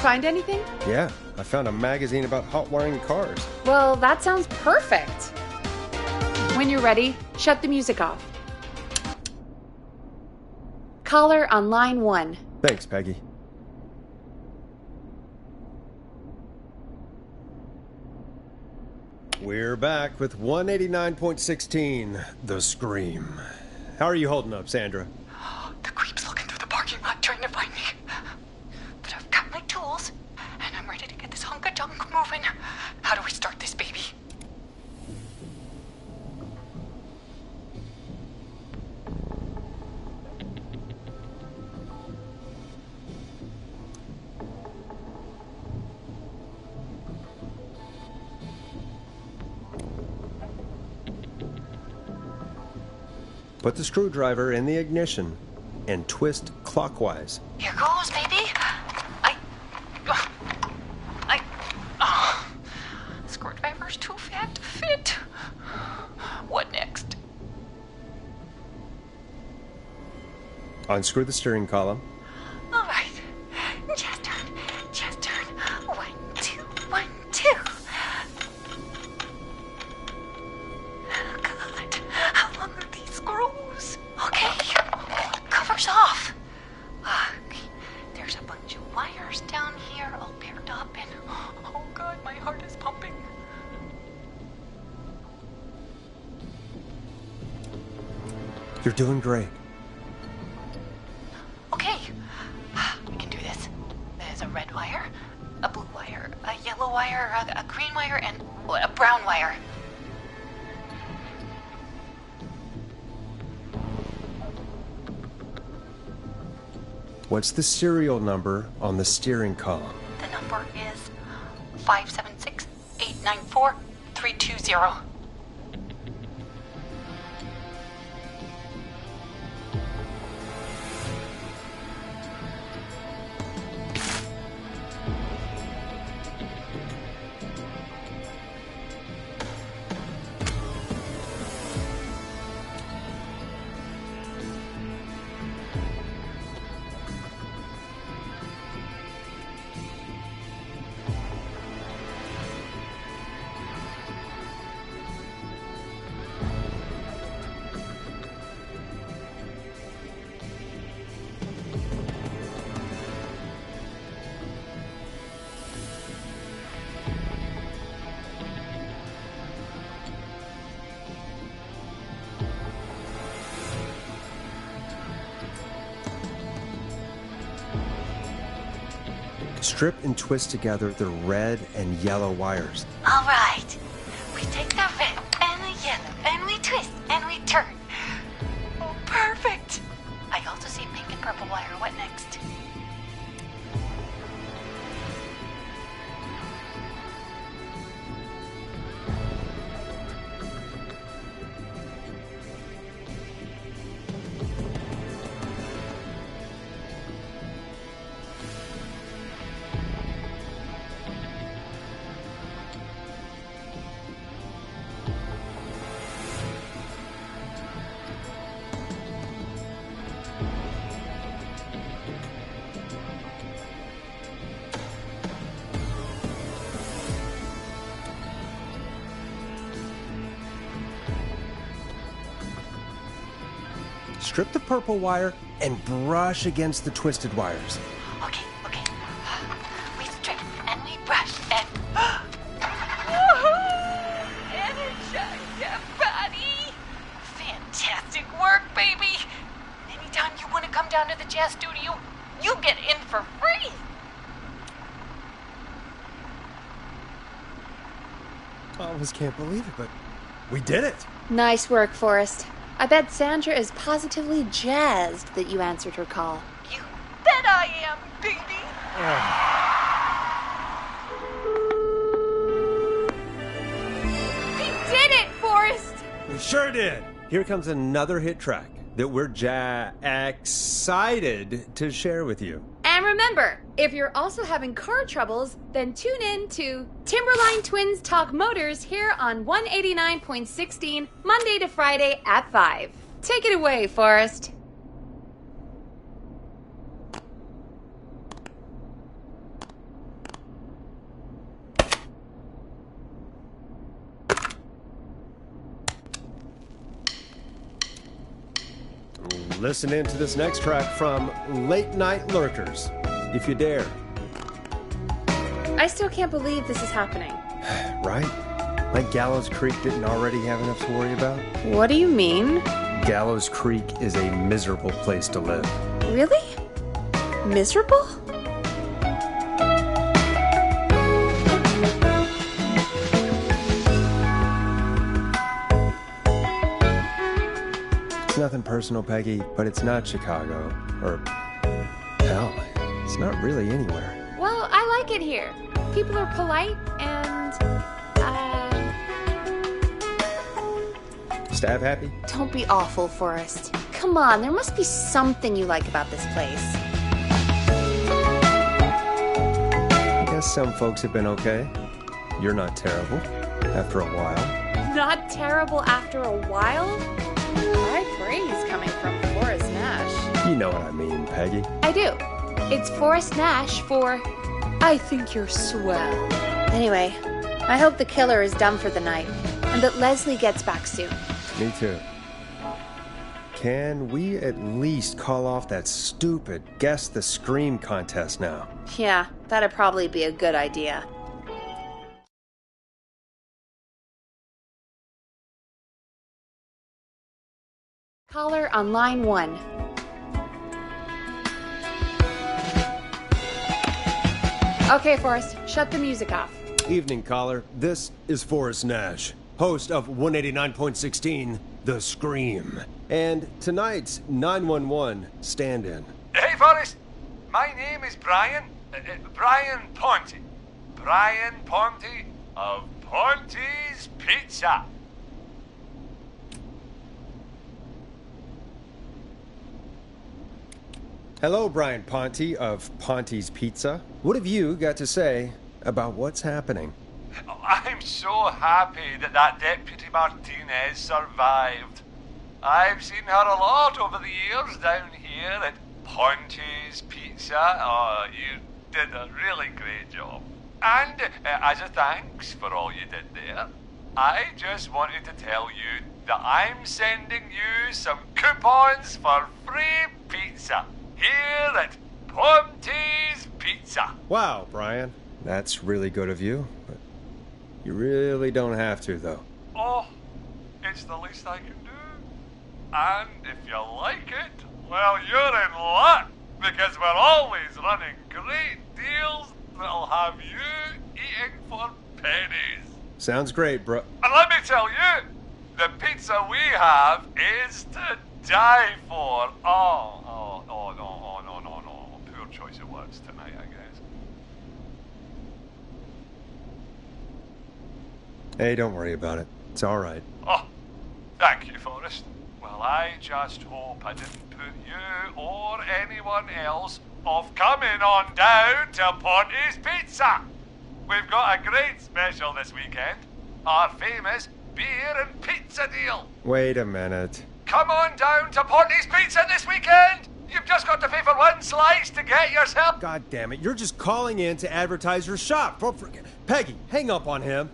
[SPEAKER 2] Find anything?
[SPEAKER 1] Yeah, I found a magazine about hot wiring cars.
[SPEAKER 2] Well, that sounds perfect. When you're ready, shut the music off. Caller on line 1.
[SPEAKER 1] Thanks, Peggy. We're back with 189.16, The Scream. How are you holding up, Sandra?
[SPEAKER 3] The creep's looking through the parking lot trying to find me. But I've got my tools, and I'm ready to get this hunk of junk moving. How do we start this baby?
[SPEAKER 1] Put the screwdriver in the ignition and twist clockwise.
[SPEAKER 3] Here goes, baby. Screwdriver's too fat to fit. What next?
[SPEAKER 1] Unscrew the steering column.
[SPEAKER 3] All right. Just turn. 1, 2, 1, 2. Oh, God. How long are these screws? Okay. Cover's off. There's a bunch of wires down here all paired up, and oh, God, my heart is pumping.
[SPEAKER 1] You're doing great.
[SPEAKER 3] Okay, we can do this. There's a red wire, a blue wire, a yellow wire, a green wire, and a brown wire.
[SPEAKER 1] What's the serial number on the steering column?
[SPEAKER 3] The number is 576-894-320.
[SPEAKER 1] Strip and twist together the red and yellow wires.
[SPEAKER 3] All right. We take the red and the yellow and we twist and we turn. Oh, perfect. I also see pink and purple wire. What next?
[SPEAKER 1] Strip the purple wire and brush against the twisted wires.
[SPEAKER 3] Okay. We strip and we brush and... Energize your body! Fantastic work, baby! Anytime you want to come down to the jazz studio, you get in for free!
[SPEAKER 1] I almost can't believe it, but we did it.
[SPEAKER 2] Nice work, Forrest. I bet Sandra is positively jazzed that you answered her call.
[SPEAKER 3] You bet I am, baby!
[SPEAKER 2] We did it, Forrest!
[SPEAKER 1] We sure did. Here comes another hit track that we're excited to share with you.
[SPEAKER 2] And remember, if you're also having car troubles, then tune in to Timberline Twins Talk Motors here on 189.16, Monday to Friday at 5. Take it away, Forrest.
[SPEAKER 1] Listen in to this next track from Late Night Lurkers, if you dare.
[SPEAKER 2] I still can't believe this is happening.
[SPEAKER 1] Right? Like Gallows Creek didn't already have enough to worry about?
[SPEAKER 2] What do you mean?
[SPEAKER 1] Gallows Creek is a miserable place to live.
[SPEAKER 2] Really? Miserable?
[SPEAKER 1] It's nothing personal, Peggy, but it's not Chicago. Or, hell, it's not really anywhere.
[SPEAKER 2] Well, I like it here. People are polite and,
[SPEAKER 1] Stab happy?
[SPEAKER 2] don't be awful, Forrest. Come on, there must be something you like about this place.
[SPEAKER 1] I guess some folks have been okay. You're not terrible, after a while.
[SPEAKER 2] Not terrible after a while? High praise coming from Forrest Nash.
[SPEAKER 1] You know what I mean, Peggy.
[SPEAKER 2] I do. It's Forrest Nash for I think you're swell. Anyway, I hope the killer is done for the night and that Leslie gets back soon.
[SPEAKER 1] Me too. Can we at least call off that stupid Guess the Scream contest now?
[SPEAKER 2] Yeah, that'd probably be a good idea. Caller on line 1. Okay, Forrest, shut the music off.
[SPEAKER 1] Evening, caller. This is Forrest Nash, host of 189.16, The Scream. And tonight's 911 stand-in.
[SPEAKER 6] Hey, Forrest. My name is Brian. Brian Ponte. Brian Ponte of Ponte's Pizza.
[SPEAKER 1] Hello, Brian Ponte of Ponte's Pizza. What have you got to say about what's happening?
[SPEAKER 6] I'm so happy that Deputy Martinez survived. I've seen her a lot over the years down here at Ponte's Pizza. Oh, you did a really great job. And as a thanks for all you did there, I just wanted to tell you that I'm sending you some coupons for free pizza here at Ponte's Pizza.
[SPEAKER 1] Wow, Brian. That's really good of you, but you really don't have to, though.
[SPEAKER 6] Oh, it's the least I can do. And if you like it, well, you're in luck. because we're always running great deals that'll have you eating for pennies.
[SPEAKER 1] Sounds great, bro.
[SPEAKER 6] And let me tell you, the pizza we have is to die for. Oh, no. Poor choice of words tonight, I guess.
[SPEAKER 1] Hey, don't worry about it. It's all right.
[SPEAKER 6] Oh, thank you, Forrest. Well, I just hope I didn't put you or anyone else off coming on down to Ponte's Pizza. We've got a great special this weekend. Our famous beer and pizza deal.
[SPEAKER 1] Wait a minute.
[SPEAKER 6] Come on down to Ponte's Pizza this weekend. You've just got to pay for one slice to get yourself...
[SPEAKER 1] God damn it, you're just calling in to advertise your shop. Peggy, hang up on him.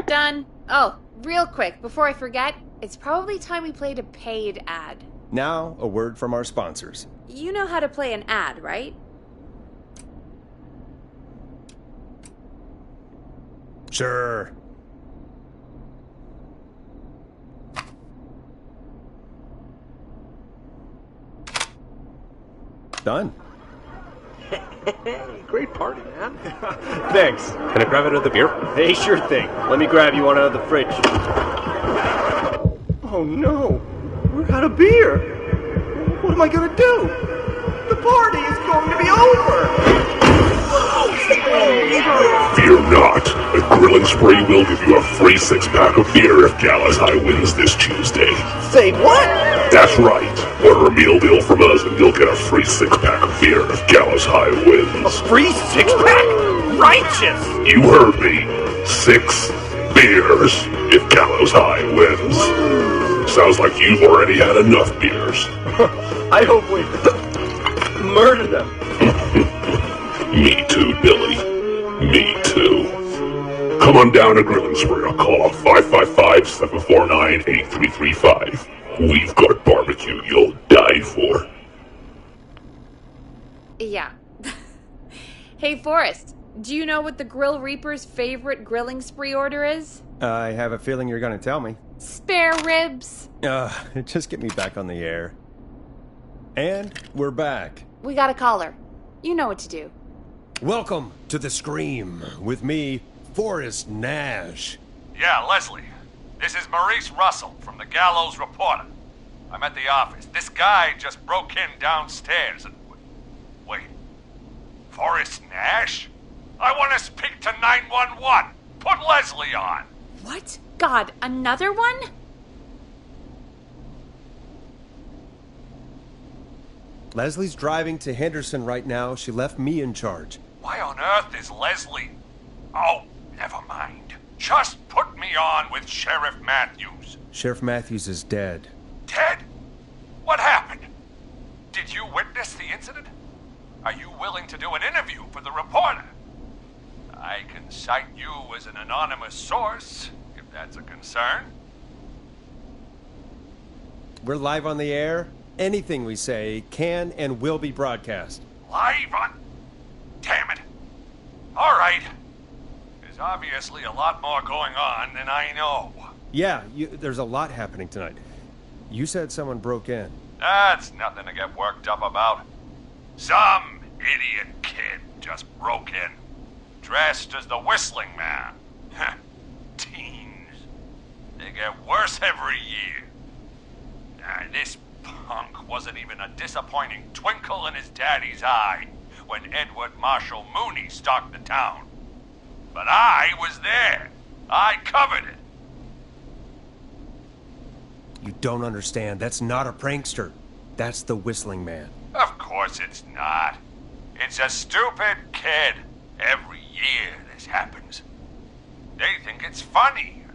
[SPEAKER 2] Done. Oh, real quick, before I forget, it's probably time we played a paid ad.
[SPEAKER 1] Now, a word from our sponsors.
[SPEAKER 2] You know how to play an ad, right?
[SPEAKER 1] Sure. Done.
[SPEAKER 7] Great party, man. Thanks. Can I grab another beer? Hey, sure thing. Let me grab you one out of the fridge. Oh no, we're out of beer. What am I gonna do? The party is going to be over.
[SPEAKER 8] Fear not. A Grilling Spree will give you a free 6-pack of beer if Gallows High wins this Tuesday.
[SPEAKER 7] Say what?
[SPEAKER 8] That's right. Order a meal deal from us and you'll get a free 6-pack of beer if Gallows High wins.
[SPEAKER 7] A free 6-pack? Righteous!
[SPEAKER 8] You heard me. 6 beers if Gallows High wins. Sounds like you've already had enough beers.
[SPEAKER 7] I hope we murder them.
[SPEAKER 8] Me too, Billy. Me too. Come on down to Grilling Spree or call 555-749-8335. We've got barbecue you'll die for.
[SPEAKER 2] Yeah. Hey, Forrest, do you know what the Grill Reaper's favorite grilling spree order is?
[SPEAKER 1] I have a feeling you're going to tell me.
[SPEAKER 2] Spare ribs.
[SPEAKER 1] Just get me back on the air. And we're back.
[SPEAKER 2] We got a caller. You know what to do.
[SPEAKER 1] Welcome to The Scream with me, Forrest Nash.
[SPEAKER 6] Yeah, Leslie. This is Maurice Russell from the Gallows Reporter. I'm at the office. This guy just broke in downstairs and... Wait. Forrest Nash? I want to speak to 911. Put Leslie on.
[SPEAKER 2] What? God, another one?
[SPEAKER 1] Leslie's driving to Henderson right now. She left me in charge.
[SPEAKER 6] Why on earth is Leslie... Oh, never mind. Just put me on with Sheriff Matthews.
[SPEAKER 1] Sheriff Matthews is dead.
[SPEAKER 6] Dead? What happened? Did you witness the incident? Are you willing to do an interview for the reporter? I can cite you as an anonymous source, if that's a concern.
[SPEAKER 1] We're live on the air. Anything we say can and will be broadcast.
[SPEAKER 6] Live on... Damn it. All right. There's obviously a lot more going on than I know.
[SPEAKER 1] Yeah, there's a lot happening tonight. You said someone broke in.
[SPEAKER 6] That's nothing to get worked up about. Some idiot kid just broke in, dressed as the Whistling Man. Teens. They get worse every year. This punk wasn't even a disappointing twinkle in his daddy's eye when Edward Marshall Mooney stalked the town. But I was there. I covered it.
[SPEAKER 1] You don't understand. That's not a prankster. That's the Whistling Man.
[SPEAKER 6] Of course it's not. It's a stupid kid. Every year this happens. They think it's funny.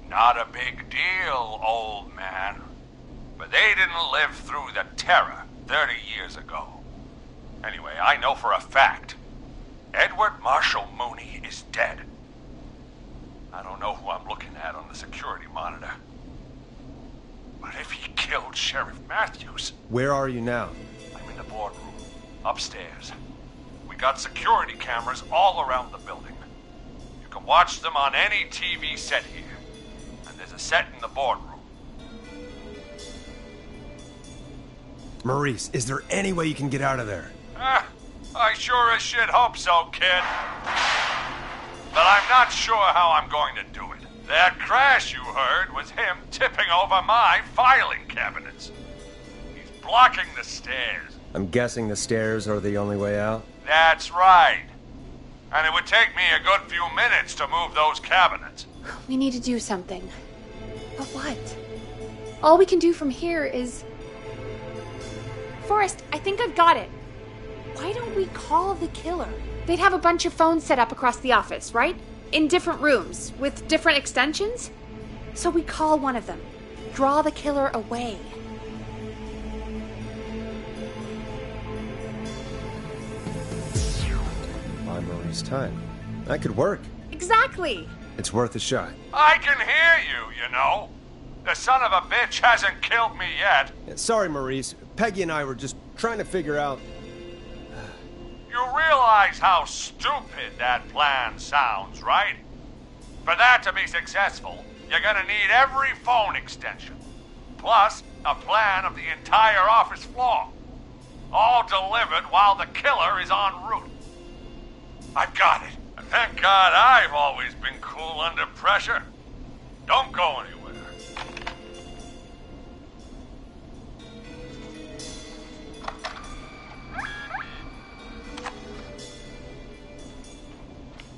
[SPEAKER 6] Not a big deal, old man. But they didn't live through the terror 30 years ago. Anyway, I know for a fact, Edward Marshall Mooney is dead. I don't know who I'm looking at on the security monitor. But if he killed Sheriff Matthews...
[SPEAKER 1] Where are you now?
[SPEAKER 6] I'm in the boardroom, upstairs. We got security cameras all around the building. You can watch them on any TV set here. And there's a set in the boardroom.
[SPEAKER 1] Maurice, is there any way you can get out of there?
[SPEAKER 6] I sure as shit hope so, kid. But I'm not sure how I'm going to do it. That crash you heard was him tipping over my filing cabinets. He's blocking the stairs.
[SPEAKER 1] I'm guessing the stairs are the only way out?
[SPEAKER 6] That's right. And it would take me a good few minutes to move those cabinets.
[SPEAKER 2] We need to do something. But what? All we can do from here is... Forrest, I think I've got it. Why don't we call the killer? They'd have a bunch of phones set up across the office, right? In different rooms, with different extensions? So we call one of them. Draw the killer away.
[SPEAKER 1] Buy Maurice time. That could work.
[SPEAKER 2] Exactly!
[SPEAKER 1] It's worth a shot.
[SPEAKER 6] I can hear you, you know. The son of a bitch hasn't killed me yet.
[SPEAKER 1] Sorry, Maurice. Peggy and I were just trying to figure out...
[SPEAKER 6] You realize how stupid that plan sounds, right? For that to be successful, you're gonna need every phone extension. Plus, a plan of the entire office floor. All delivered while the killer is en route. I've got it. And thank God I've always been cool under pressure. Don't go anywhere.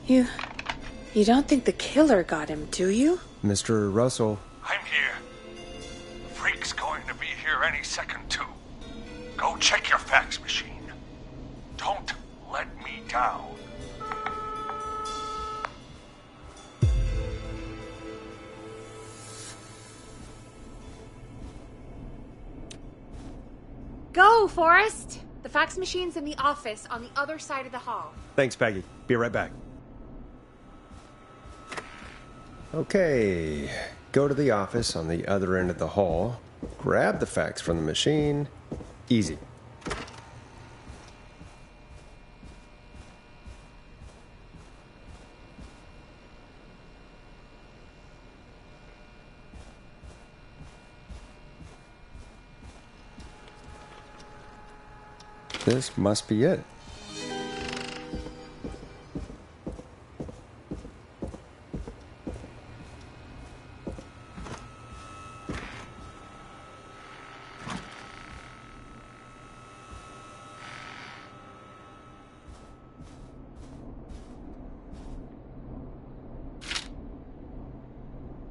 [SPEAKER 2] You don't think the killer got him, do you?
[SPEAKER 1] Mr. Russell.
[SPEAKER 6] I'm here. The freak's going to be here any second, too. Go check your fax machine. Don't let me down.
[SPEAKER 2] Go, Forrest! The fax machine's in the office on the other side of the hall.
[SPEAKER 1] Thanks, Peggy. Be right back. Okay, go to the office on the other end of the hall, grab the fax from the machine. Easy. This must be it.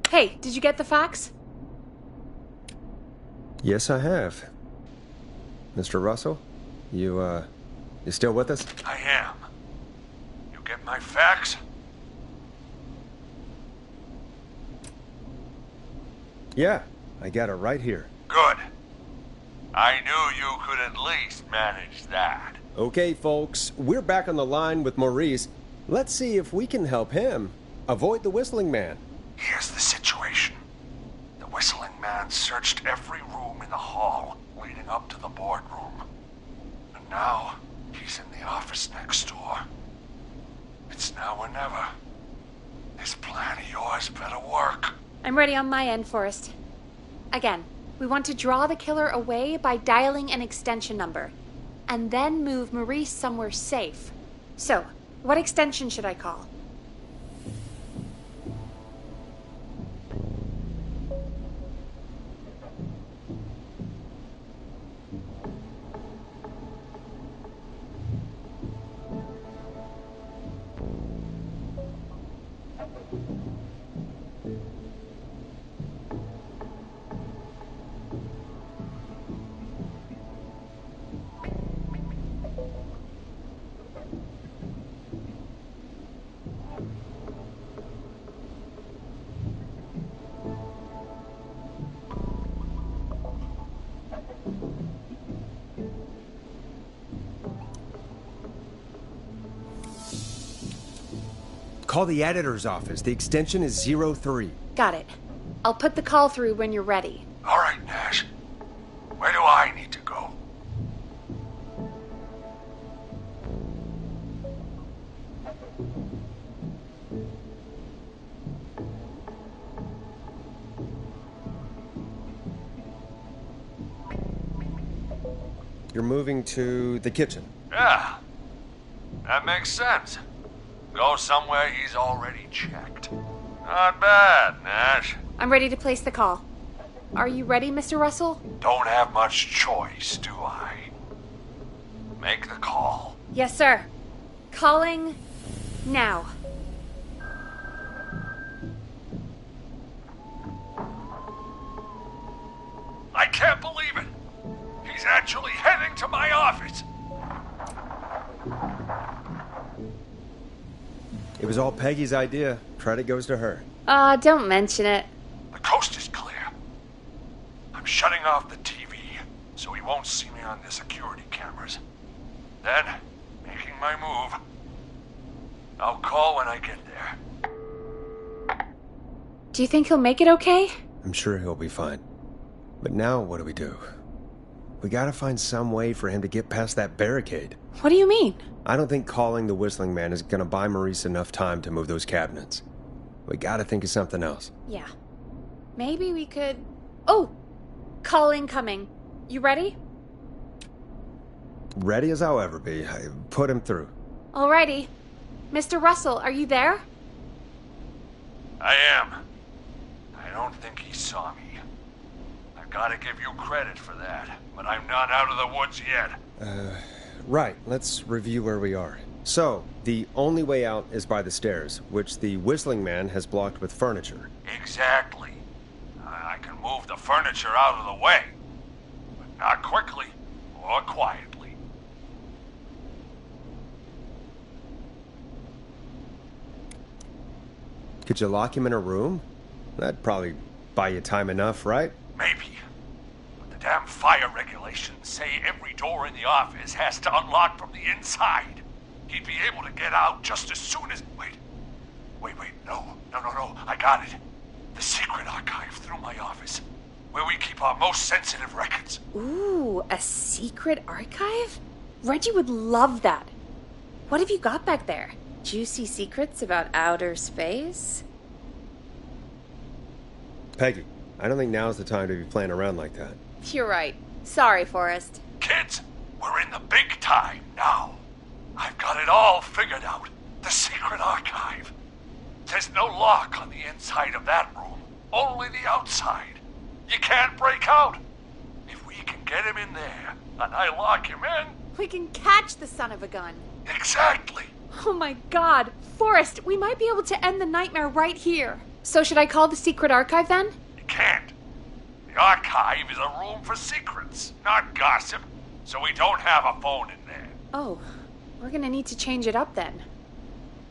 [SPEAKER 2] Hey, did you get the fax?
[SPEAKER 1] Yes, I have. Mr. Russell, you still with us?
[SPEAKER 6] I am. You get my fax?
[SPEAKER 1] Yeah, I got it right here.
[SPEAKER 6] Good. I knew you could at least manage that.
[SPEAKER 1] Okay, folks, we're back on the line with Maurice. Let's see if we can help him avoid the Whistling Man.
[SPEAKER 6] Here's the situation. The Whistling Man searched every room in the hall leading up to the boardroom. And now, he's in the office next door. It's now or never. This plan of yours better work.
[SPEAKER 2] I'm ready on my end, Forrest. Again, we want to draw the killer away by dialing an extension number, and then move Maurice somewhere safe. So, what extension should I call?
[SPEAKER 1] Call the editor's office. The extension is 03.
[SPEAKER 2] Got it. I'll put the call through when you're ready.
[SPEAKER 6] All right, Nash. Where do I need to go?
[SPEAKER 1] You're moving to the kitchen.
[SPEAKER 6] Yeah, that makes sense. Go somewhere he's already checked. Not bad, Nash.
[SPEAKER 2] I'm ready to place the call. Are you ready, Mr. Russell?
[SPEAKER 6] Don't have much choice, do I? Make the call.
[SPEAKER 2] Yes, sir. Calling now.
[SPEAKER 6] I can't believe it. He's actually heading to my office.
[SPEAKER 1] It was all Peggy's idea. Credit goes to her.
[SPEAKER 2] Don't mention it.
[SPEAKER 6] The coast is clear. I'm shutting off the TV so he won't see me on the security cameras. Then, making my move. I'll call when I get there.
[SPEAKER 2] Do you think he'll make it okay?
[SPEAKER 1] I'm sure he'll be fine. But now what do we do? We gotta find some way for him to get past that barricade.
[SPEAKER 2] What do you mean?
[SPEAKER 1] I don't think calling the Whistling Man is gonna buy Maurice enough time to move those cabinets. We gotta think of something else.
[SPEAKER 2] Yeah. Maybe we could... Oh! Call incoming. You ready?
[SPEAKER 1] Ready as I'll ever be. I put him through.
[SPEAKER 2] Alrighty. Mr. Russell, are you there?
[SPEAKER 6] I am. I don't think he saw me. I've gotta give you credit for that, but I'm not out of the woods yet.
[SPEAKER 1] Right, let's review where we are. So, the only way out is by the stairs, which the Whistling Man has blocked with furniture.
[SPEAKER 6] Exactly. I can move the furniture out of the way, but not quickly or quietly.
[SPEAKER 1] Could you lock him in a room? That'd probably buy you time enough, right?
[SPEAKER 6] Maybe. But the damn fire regulations say every door in the office has to unlock from the inside. He'd be able to get out just as soon as... Wait, no, I got it. The secret archive through my office, where we keep our most sensitive records.
[SPEAKER 2] Ooh, a secret archive? Reggie would love that. What have you got back there? Juicy secrets about outer space?
[SPEAKER 1] Peggy, I don't think now's the time to be playing around like that.
[SPEAKER 2] You're right. Sorry, Forrest.
[SPEAKER 6] Kids, we're in the big time now. I've got it all figured out. The secret archive. There's no lock on the inside of that room, only the outside. You can't break out. If we can get him in there, and I lock him in...
[SPEAKER 2] We can catch the son of a gun.
[SPEAKER 6] Exactly.
[SPEAKER 2] Oh my god. Forrest, we might be able to end the nightmare right here. So should I call the secret archive then?
[SPEAKER 6] You can't. The archive is a room for secrets, not gossip, so we don't have a phone in there.
[SPEAKER 2] Oh, we're gonna need to change it up then.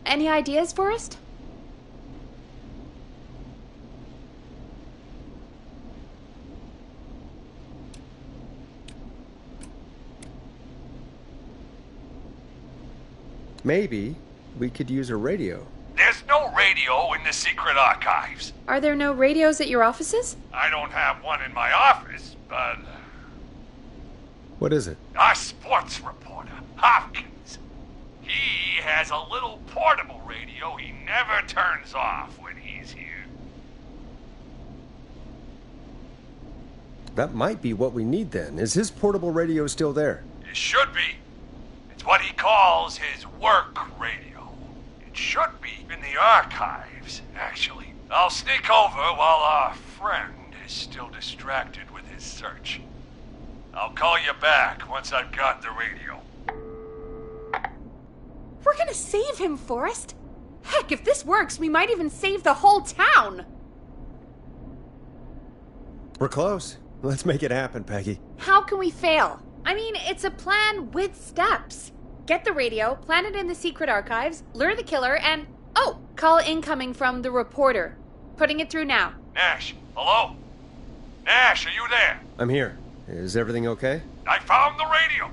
[SPEAKER 2] Any ideas, Forrest?
[SPEAKER 1] Maybe we could use a radio.
[SPEAKER 6] There's no radio in the secret archives.
[SPEAKER 2] Are there no radios at your offices?
[SPEAKER 6] I don't have one in my office, but...
[SPEAKER 1] What is it?
[SPEAKER 6] Our sports reporter, Hopkins. He has a little portable radio he never turns off when he's here.
[SPEAKER 1] That might be what we need then. Is his portable radio still there?
[SPEAKER 6] It should be. It's what he calls his work radio. It should be in the archives, actually. I'll sneak over while our friend is still distracted with his search. I'll call you back once I've got the radio.
[SPEAKER 2] We're gonna save him, Forrest. Heck, if this works, we might even save the whole town.
[SPEAKER 1] We're close. Let's make it happen, Peggy.
[SPEAKER 2] How can we fail? I mean, it's a plan with steps. Get the radio, plant it in the secret archives, lure the killer, and... Oh! Call incoming from the reporter. Putting it through now.
[SPEAKER 6] Nash, hello? Nash, are you there?
[SPEAKER 1] I'm here. Is everything okay?
[SPEAKER 6] I found the radio.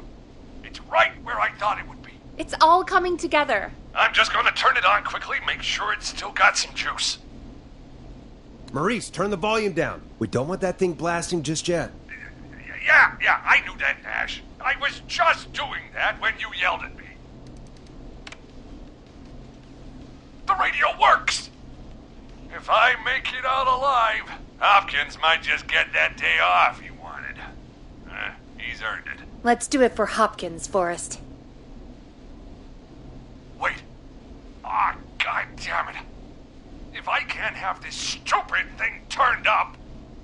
[SPEAKER 6] It's right where I thought it would be.
[SPEAKER 2] It's all coming together.
[SPEAKER 6] I'm just gonna turn it on quickly, make sure it's still got some juice.
[SPEAKER 1] Maurice, turn the volume down. We don't want that thing blasting just yet.
[SPEAKER 6] Yeah, I knew that, Nash. I was just doing that when you yelled at me. The radio works! If I make it out alive, Hopkins might just get that day off he wanted. He's earned it.
[SPEAKER 2] Let's do it for Hopkins, Forrest.
[SPEAKER 6] Wait. Ah, God damn it. If I can't have this stupid thing turned up,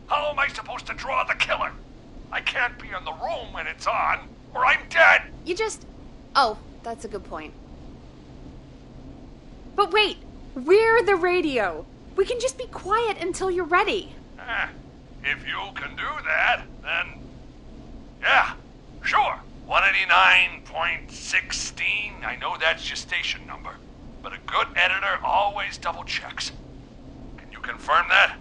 [SPEAKER 6] how am I supposed to draw the killer? I can't be in the room when it's on, or I'm dead.
[SPEAKER 2] You just... Oh, that's a good point. But wait! We're the radio! We can just be quiet until you're ready.
[SPEAKER 6] If you can do that, then... Yeah, sure. 189.16. I know that's your station number. But a good editor always double checks. Can you confirm that?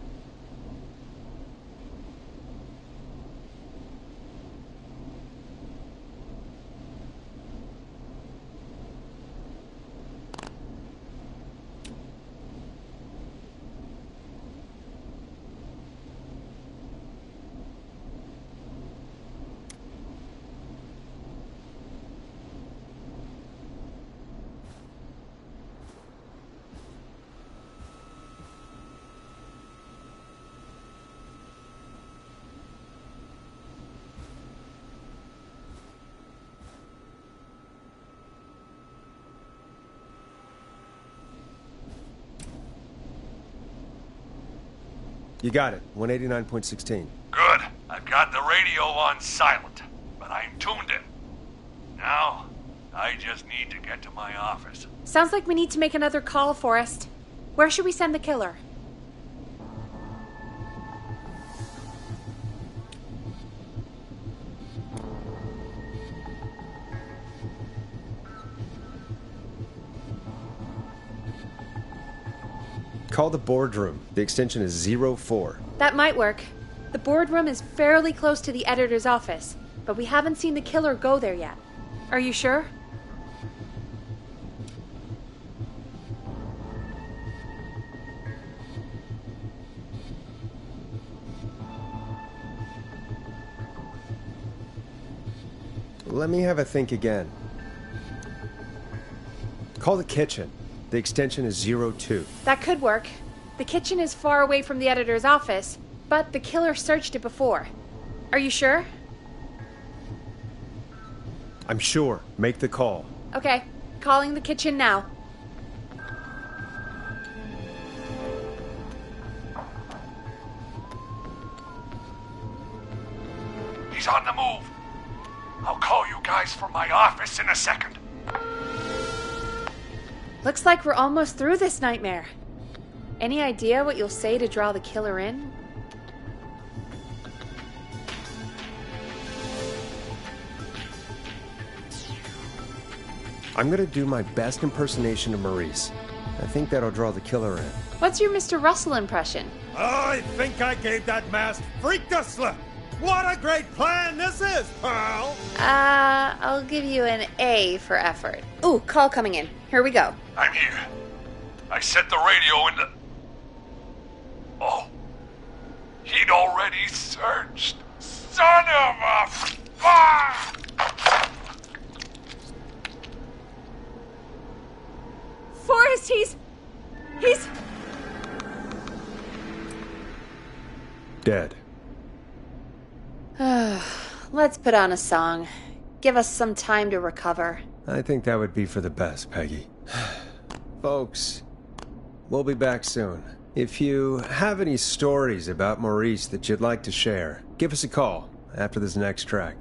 [SPEAKER 1] You got it. 189.16.
[SPEAKER 6] Good. I've got the radio on silent, but I'm tuned in. Now, I just need to get to my office.
[SPEAKER 2] Sounds like we need to make another call, Forrest. Where should we send the killer?
[SPEAKER 1] Call the boardroom. The extension is 04.
[SPEAKER 2] That might work. The boardroom is fairly close to the editor's office, but we haven't seen the killer go there yet. Are you sure?
[SPEAKER 1] Let me have a think again. Call the kitchen. The extension is 02.
[SPEAKER 2] That could work. The kitchen is far away from the editor's office, but the killer searched it before. Are you sure?
[SPEAKER 1] I'm sure. Make the call.
[SPEAKER 2] Okay, calling the kitchen now.
[SPEAKER 6] He's on the move. I'll call you guys from my office in a second.
[SPEAKER 2] Looks like we're almost through this nightmare. Any idea what you'll say to draw the killer in?
[SPEAKER 1] I'm gonna do my best impersonation of Maurice. I think that'll draw the killer in.
[SPEAKER 2] What's your Mr. Russell impression?
[SPEAKER 9] I think I gave that masked freak the slip. What a great plan this is, pal!
[SPEAKER 2] I'll give you an A for effort. Ooh, call coming in. Here we go.
[SPEAKER 6] I'm here. I set the radio in the... Oh. He'd already searched. Son of a...
[SPEAKER 2] Forrest, he's...
[SPEAKER 1] Dead.
[SPEAKER 2] Let's put on a song. Give us some time to recover.
[SPEAKER 1] I think that would be for the best, Peggy. Folks, we'll be back soon. If you have any stories about Maurice that you'd like to share, give us a call after this next track.